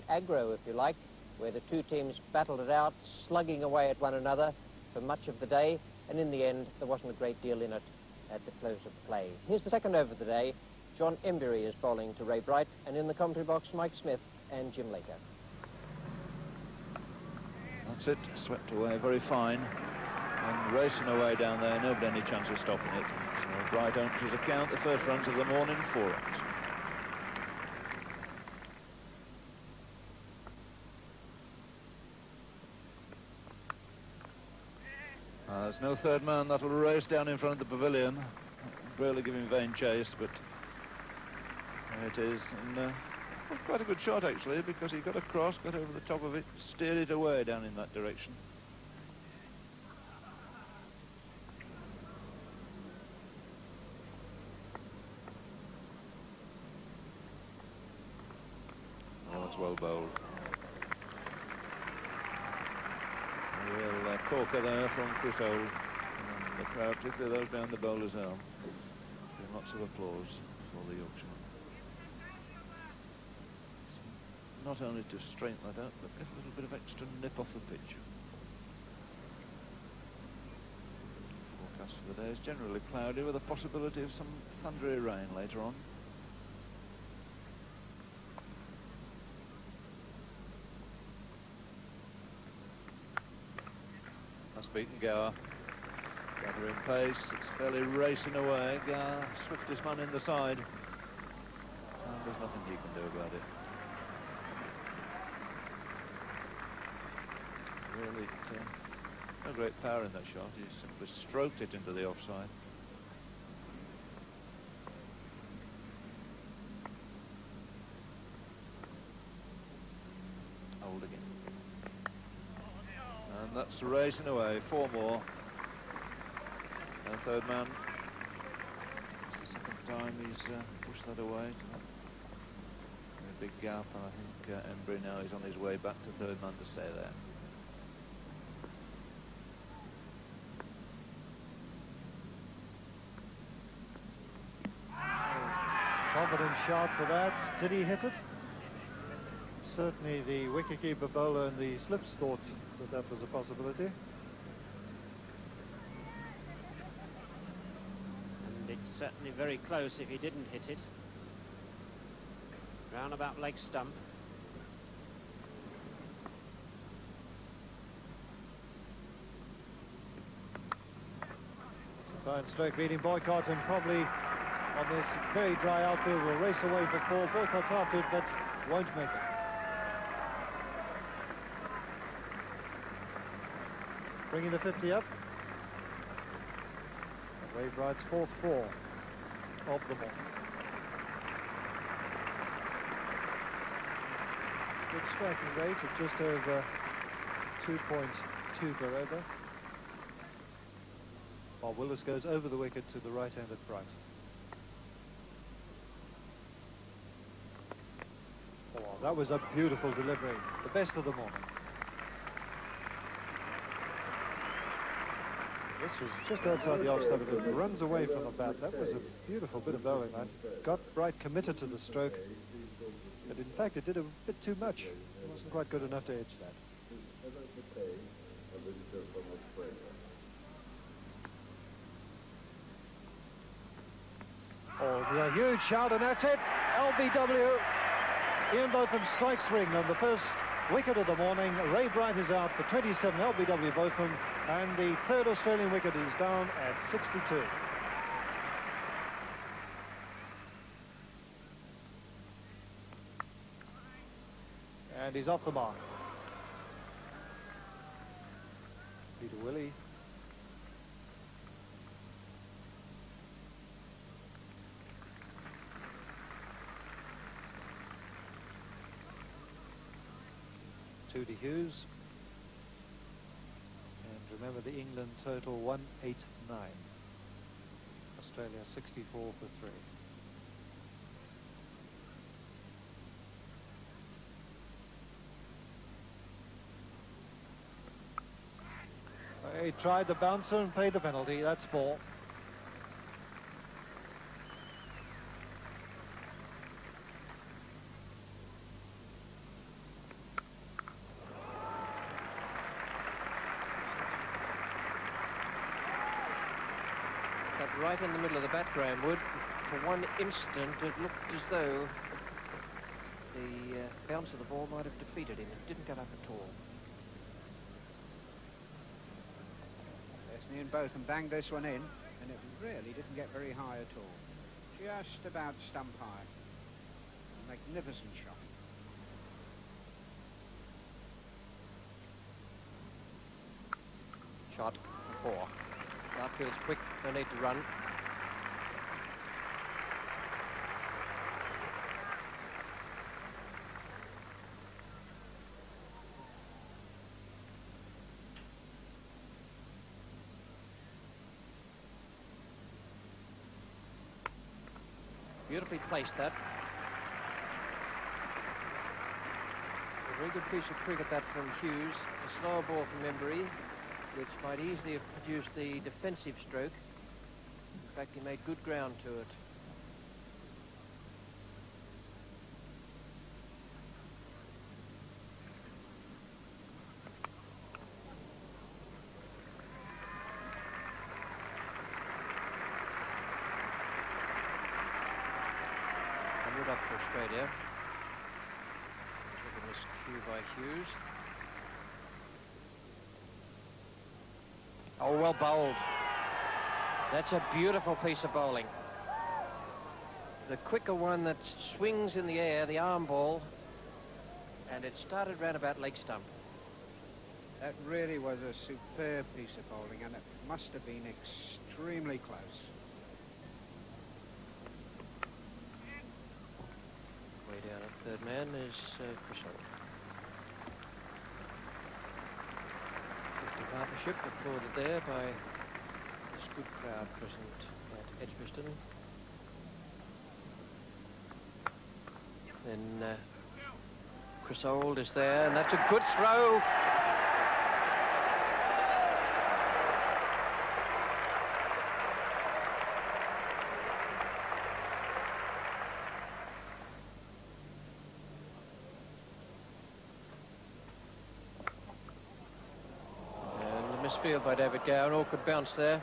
aggro, if you like, where the two teams battled it out, slugging away at one another for much of the day, and in the end, there wasn't a great deal in it at the close of play. Here's the second over of the day. John Embury is bowling to Ray Bright, and in the commentary box, Mike Smith and Jim Laker. That's it, swept away very fine, and racing away down there, nobody any chance of stopping it. So Bright owns his account, the first runs of the morning, 4 runs. There's no third man that'll race down in front of the pavilion. Really giving vain chase, but there it is. And quite a good shot, actually, because he got across, got over the top of it, steered it away down in that direction. Oh, that's well bowled. A real corker there from Chris Holt. And the crowd, particularly those behind the bowler's arm, giving lots of applause for the Yorkshireman. Not only to straighten that out, but get a little bit of extra nip off the pitch. Forecast for the day is generally cloudy, with a possibility of some thundery rain later on. That's beaten Gower. Gathering pace, it's fairly racing away. Gower, swiftest man in the side. And there's nothing he can do about it. Really, no great power in that shot. He simply stroked it into the offside. Hold again. And that's racing away. 4 more. And third man. It's the second time he's pushed that away. A big gap, and I think Embury now is on his way back to third man to stay there. Confident shot for that. Did he hit it? Certainly the wicketkeeper bowler and the slips thought that that was a possibility. And it's certainly very close if he didn't hit it. Round about leg stump. Fine stroke beating Boycott, and probably on this very dry outfield will race away for 4. Boycott's after it, but won't make it. Bringing the 50 up. And Ray Bright's 4th 4 of the morning. Good striking rate at just over 2.2 per over. While Willis goes over the wicket to the right-handed Bright. Oh, that was a beautiful delivery. The best of the morning. This was just outside the off-stump. It runs away from the bat. That was a beautiful bit of bowling. That got Bright committed to the stroke. But in fact, it did a bit too much. It wasn't quite good enough to edge that. Oh, a huge shout, and that's it. LBW. Ian Botham strikes ring on the first wicket of the morning. Ray Bright is out for 27. LBW Botham, and the third Australian wicket is down at 62. And he's off the mark. Peter Willey. Tootie Hughes. And remember the England total 189. Australia 64 for 3. He tried the bouncer and paid the penalty. That's 4. right in the middle of the bat, Graham Wood. For one instant, it looked as though the bounce of the ball might have defeated him. It didn't get up at all. Ian Botham banged this one in, and it really didn't get very high at all. Just about stump high. A magnificent shot. Shot for 4. Outfield's quick, no need to run. Beautifully placed, that. A very good piece of cricket, that, from Hughes. A slower ball from Embry, which might easily have produced the defensive stroke. In fact, he made good ground to it. Up for Australia. Taking this cue by Hughes. Oh, well bowled. That's a beautiful piece of bowling. The quicker one that swings in the air, the arm ball, and it started round about leg stump. That really was a superb piece of bowling, and it must have been extremely close. Way down at third man is Crisol. 50 partnership applauded there by this good crowd present at Edgbaston. Then Crisol is there, and that's a good throw. Misfield by David Gow, an awkward bounce there.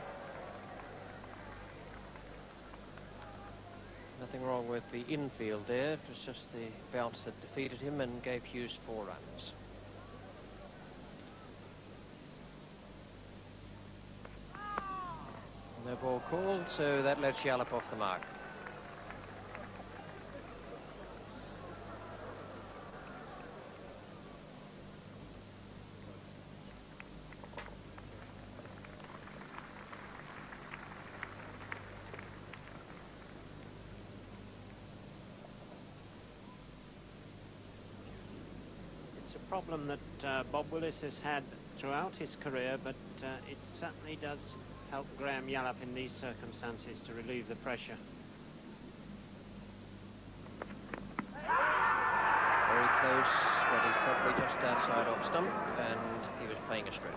Nothing wrong with the infield there, it was just the bounce that defeated him and gave Hughes 4 runs. No ball called, so that lets Yallop off the mark. Problem that Bob Willis has had throughout his career, but it certainly does help Graham Yallop in these circumstances to relieve the pressure. Very close, but he's probably just outside off stump, and he was playing a stroke.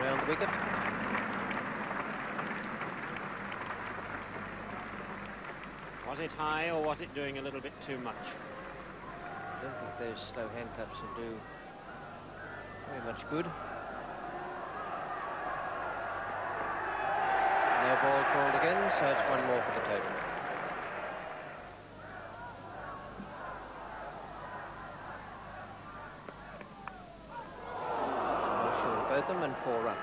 Around the wicket. Was it high, or was it doing a little bit too much? I don't think those slow handcuffs will do very much good. No ball called again, so it's 1 more for the total. Short of both them and 4 runs.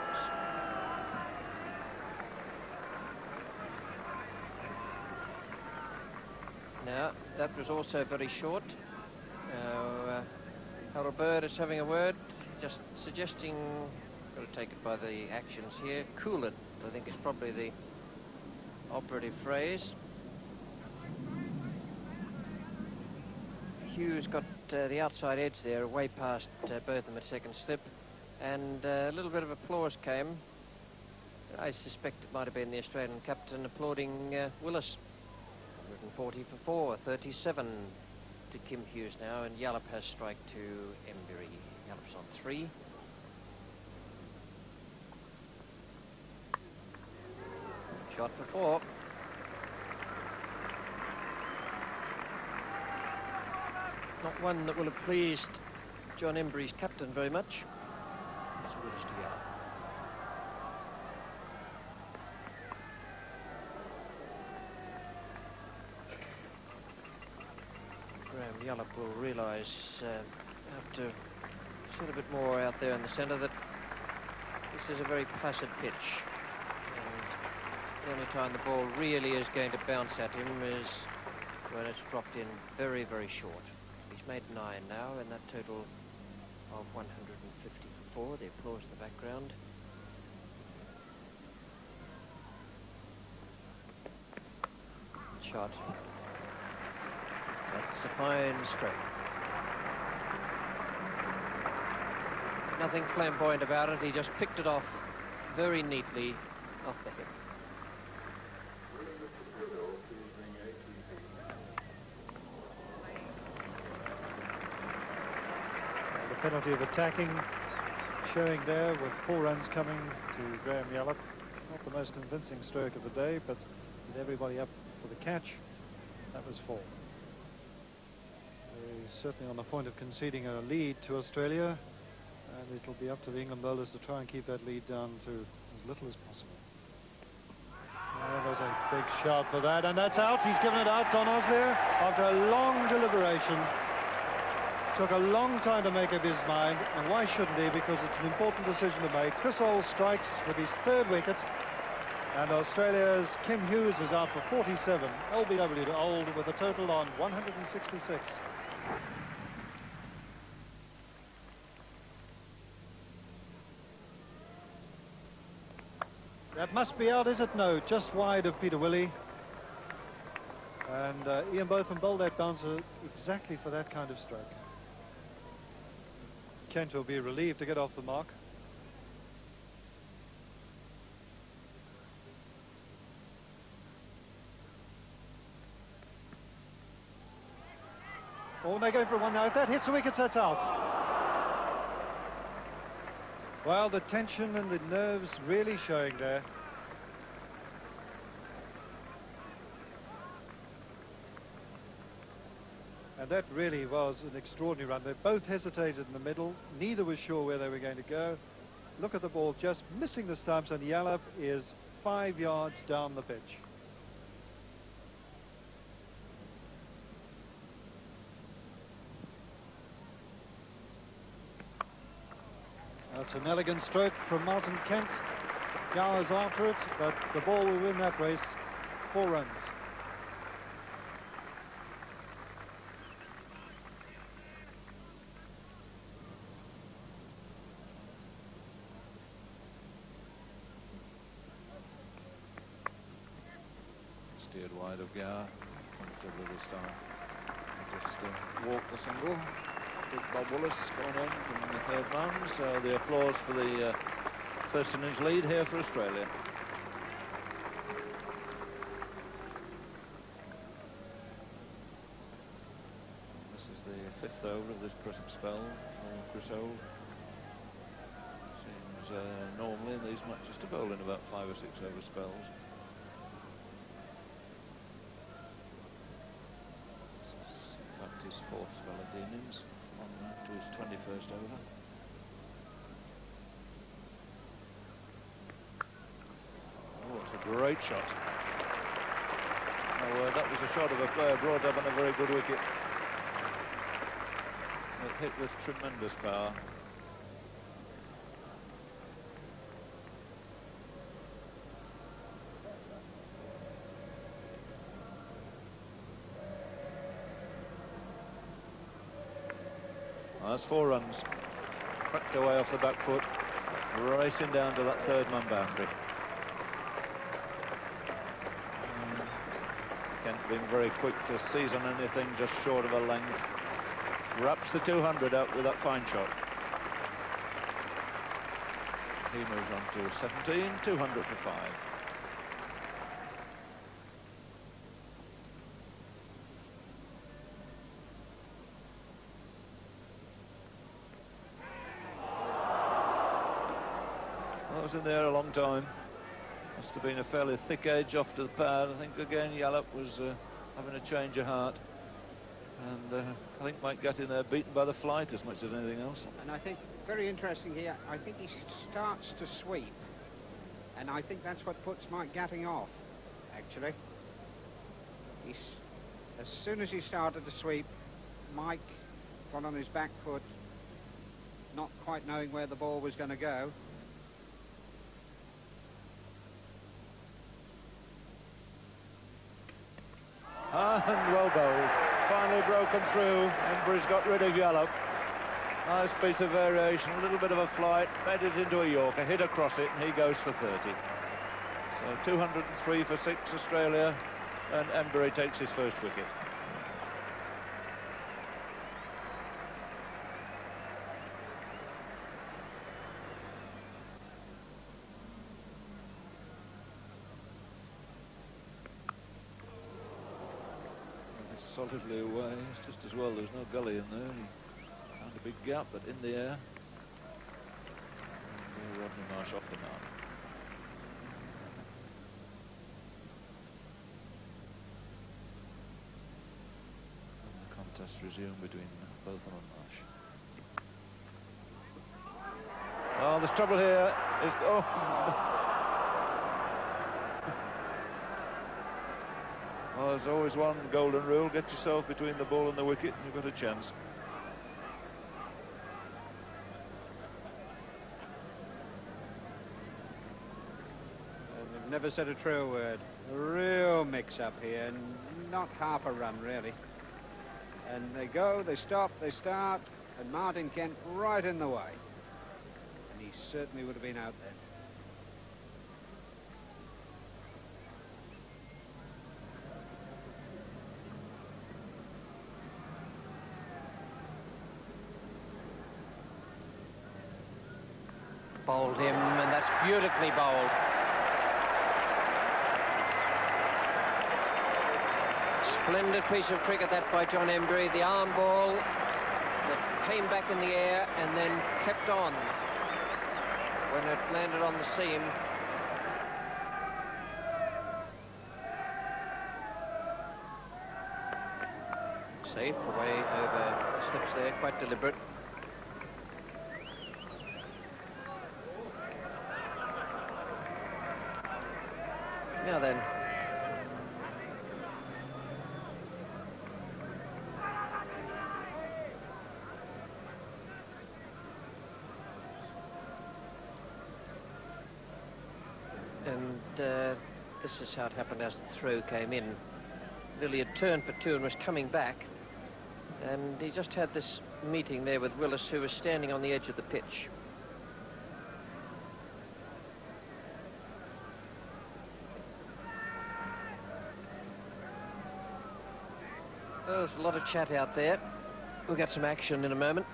Now, that was also very short. Harold Bird is having a word, just suggesting, got to take it by the actions here, cool it, I think is probably the operative phrase. Hughes got the outside edge there, way past Botham at second slip, and a little bit of applause came. I suspect it might have been the Australian captain applauding Willis. 140 for 4, 37 to Kim Hughes now, and Yallop has strike to Embry. Yallop's on 3. Shot for 4. Not one that will have pleased John Embry's captain very much. As good as to go. Graham Yallop will realise after seen a bit more out there in the centre that this is a very placid pitch. And the only time the ball really is going to bounce at him is when it's dropped in very, very short. He's made 9 now in that total of 154. The applause in the background. Shot. That's a fine stroke. Nothing flamboyant about it. He just picked it off very neatly off the hip. The penalty of attacking showing there with 4 runs coming to Graham Yallop. Not the most convincing stroke of the day, but with everybody up for the catch, that was 4. They're certainly on the point of conceding a lead to Australia, and it'll be up to the England bowlers to try and keep that lead down to as little as possible. Oh, there's a big shot for that, and that's out. He's given it out, Don Osler, after a long deliberation. Took a long time to make up his mind, and why shouldn't he? Because it's an important decision to make. Chris Old strikes with his 3rd wicket, and Australia's Kim Hughes is out for 47. LBW to Old with a total on 166. That must be out, is it? No, just wide of Peter Willey. And Ian Botham bowled that bouncer exactly for that kind of stroke. Kent will be relieved to get off the mark. Oh, they're going for one now. If that hits the wickets, that's out. Well, the tension and the nerves really showing there. And that really was an extraordinary run. They both hesitated in the middle. Neither was sure where they were going to go. Look at the ball just missing the stumps, and Yallop is 5 yards down the pitch. That's an elegant stroke from Martin Kent. Gower's after it, but the ball will win that race. 4 runs. Steered wide of Gower. Comfortably this time. Just walked the single. Big Bob Willis gone in from the 3rd man, so the applause for the first innings lead here for Australia. This is the 5th over of this present spell for Chris Old. Seems normally in these matches to bowl in about 5 or 6 over spells. This is in fact his 4th spell of the innings. On to his 21st over. Oh, it's a great shot. Oh, that was a shot of a player brought up on a very good wicket. It hit with tremendous power. That's 4 runs. Cracked away off the back foot, racing down to that 3rd man boundary. Kent being very quick to seize on anything just short of a length. Wraps the 200 out with that fine shot. He moves on to 17, 200 for 5. In there a long time. Must have been a fairly thick edge off to the pad. I think again Yallop was having a change of heart. And I think might get in there beaten by the flight as much as anything else. And I think, very interesting here, I think he starts to sweep. And I think that's what puts Mike Gatting off, actually. As soon as he started to sweep, Mike got on his back foot, not quite knowing where the ball was going to go. And well bowled. Finally broken through. Embry's got rid of Yallop. Nice piece of variation, a little bit of a flight, made it into a Yorker, hit across it, and he goes for 30. So 203 for 6 Australia, and Embry takes his first wicket. Solidly away, it's just as well there's no gully in there. He found a big gap, but in the air. And Rodney Marsh off the mark. And the contest resumed between Botham and Marsh. Oh, there's trouble here. Well, there's always one golden rule: get yourself between the ball and the wicket and you've got a chance. They've never said a true word. A real mix-up here, and not half a run, really. And they go, they stop, they start, and Martin Kent right in the way. And he certainly would have been out then. Bowled him, and that's beautifully bowled. Splendid piece of cricket that by John Embry. The arm ball that came back in the air and then kept on when it landed on the seam. Safe, away over slips there, quite deliberate. Now then. And this is how it happened as the throw came in. Lilly had turned for 2 and was coming back. And he just had this meeting there with Willis, who was standing on the edge of the pitch. There's a lot of chat out there. We'll get some action in a moment.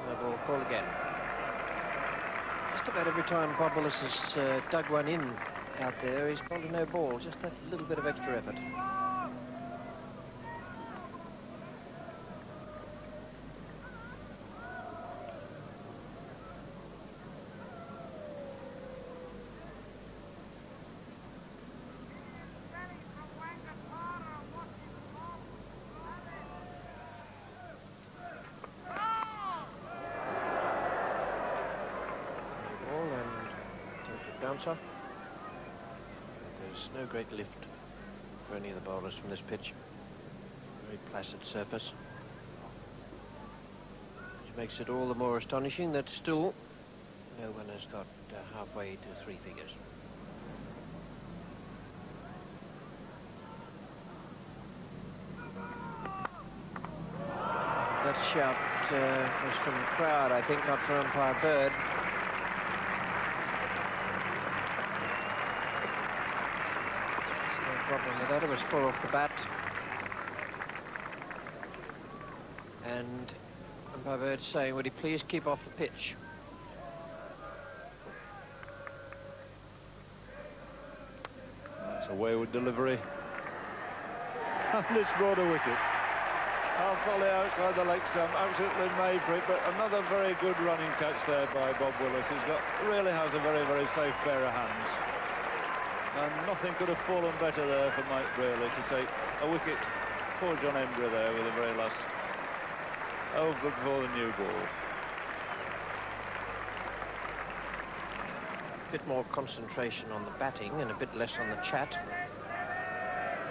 The ball call again. Just about every time Bob Willis has dug one in out there, he's bowled a no ball. Just that little bit of extra effort. Bouncer. There's no great lift for any of the bowlers from this pitch. Very placid surface. Which makes it all the more astonishing that still no one has got halfway to 3 figures. That shout was from the crowd, I think, not from umpire Bird. Problem with that, it was full off the bat, and umpire Bird saying, would he please keep off the pitch? That's a wayward delivery, and it's brought a wicket. Half volley outside the leg stump, absolutely made for it, but another very good running catch there by Bob Willis. Really has a very, very safe pair of hands. And nothing could have fallen better there for Mike Brearley to take a wicket. Poor John Embry there with the very last over before the new ball. A bit more concentration on the batting and a bit less on the chat.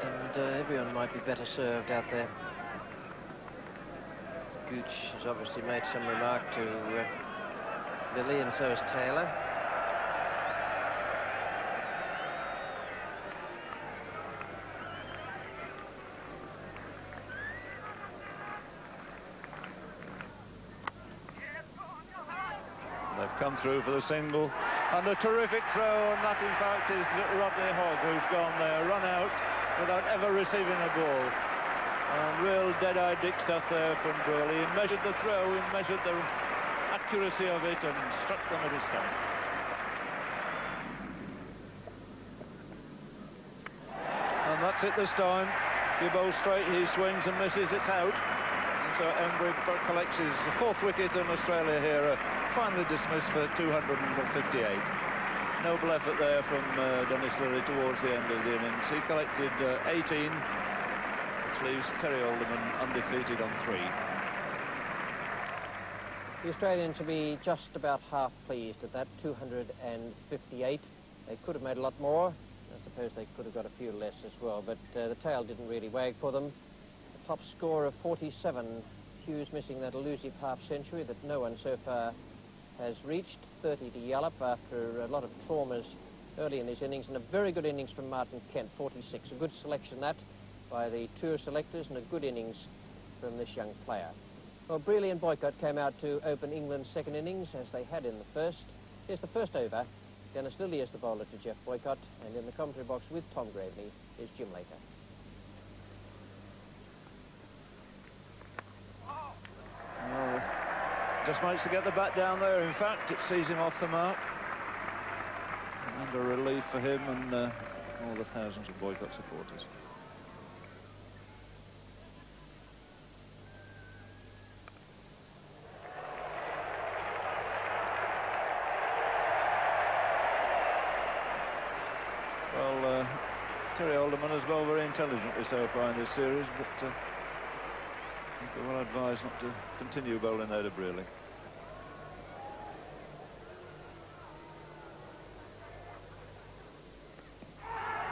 And everyone might be better served out there. Gooch has obviously made some remark to Billy, and so has Taylor. They've come through for the single, and a terrific throw, and that in fact is Rodney Hogg, who's gone there, run out without ever receiving a ball. And real dead-eye Dick stuff there from Brearley. He measured the throw, he measured the accuracy of it, and struck the middle stump. And that's it this time. If you bowl straight, he swings and misses, it's out. And so Embry collects his fourth wicket, and Australia here finally dismissed for 258. Noble effort there from Dennis Lilly towards the end of the innings. He collected 18, which leaves Terry Alderman undefeated on 3. The Australians will be just about half pleased at that, 258. They could have made a lot more. I suppose they could have got a few less as well, but the tail didn't really wag for them. The top score of 47. Hughes missing that elusive half-century that no one so far has reached. 30 to Yallop after a lot of traumas early in his innings, and a very good innings from Martin Kent, 46. A good selection that by the tour selectors, and a good innings from this young player. Well, Brearley and Boycott came out to open England's second innings, as they had in the first. Here's the first over. Dennis Lilly is the bowler to Jeff Boycott, and in the commentary box with Tom Gravely is Jim Later. Well, just managed to get the bat down there. In fact, it sees him off the mark. And a relief for him and all the thousands of Boycott supporters. Well, Terry Alderman has bowled very intelligently so far in this series, but I think they're well advised not to continue bowling there to Brearley.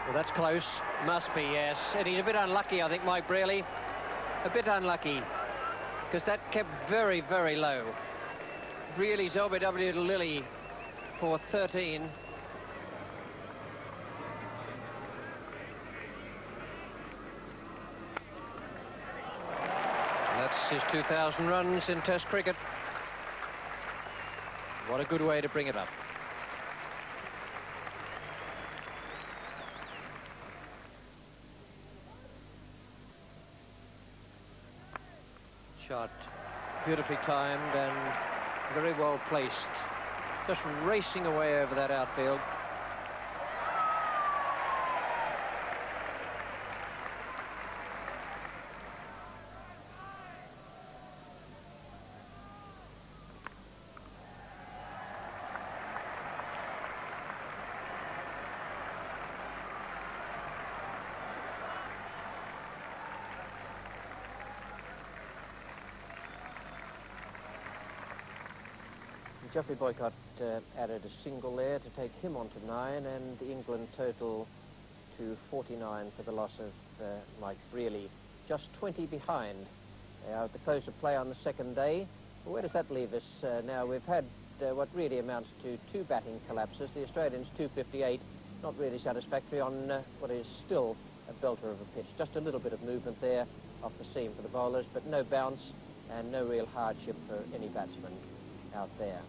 Well, that's close. Must be, yes. And he's a bit unlucky, I think, Mike Brearley. A bit unlucky, because that kept very, very low. Brearley's LBW to Lilly for 13. That's his 2,000 runs in Test cricket. What a good way to bring it up. Shot beautifully timed and very well placed. Just racing away over that outfield. Geoffrey Boycott added a single there to take him on to 9, and England total to 49 for the loss of Mike Brearley. Just 20 behind. They are at the close of play on the second day. Well, where does that leave us? Now, we've had what really amounts to 2 batting collapses. The Australians 258, not really satisfactory on what is still a belter of a pitch. Just a little bit of movement there off the seam for the bowlers, but no bounce and no real hardship for any batsman out there.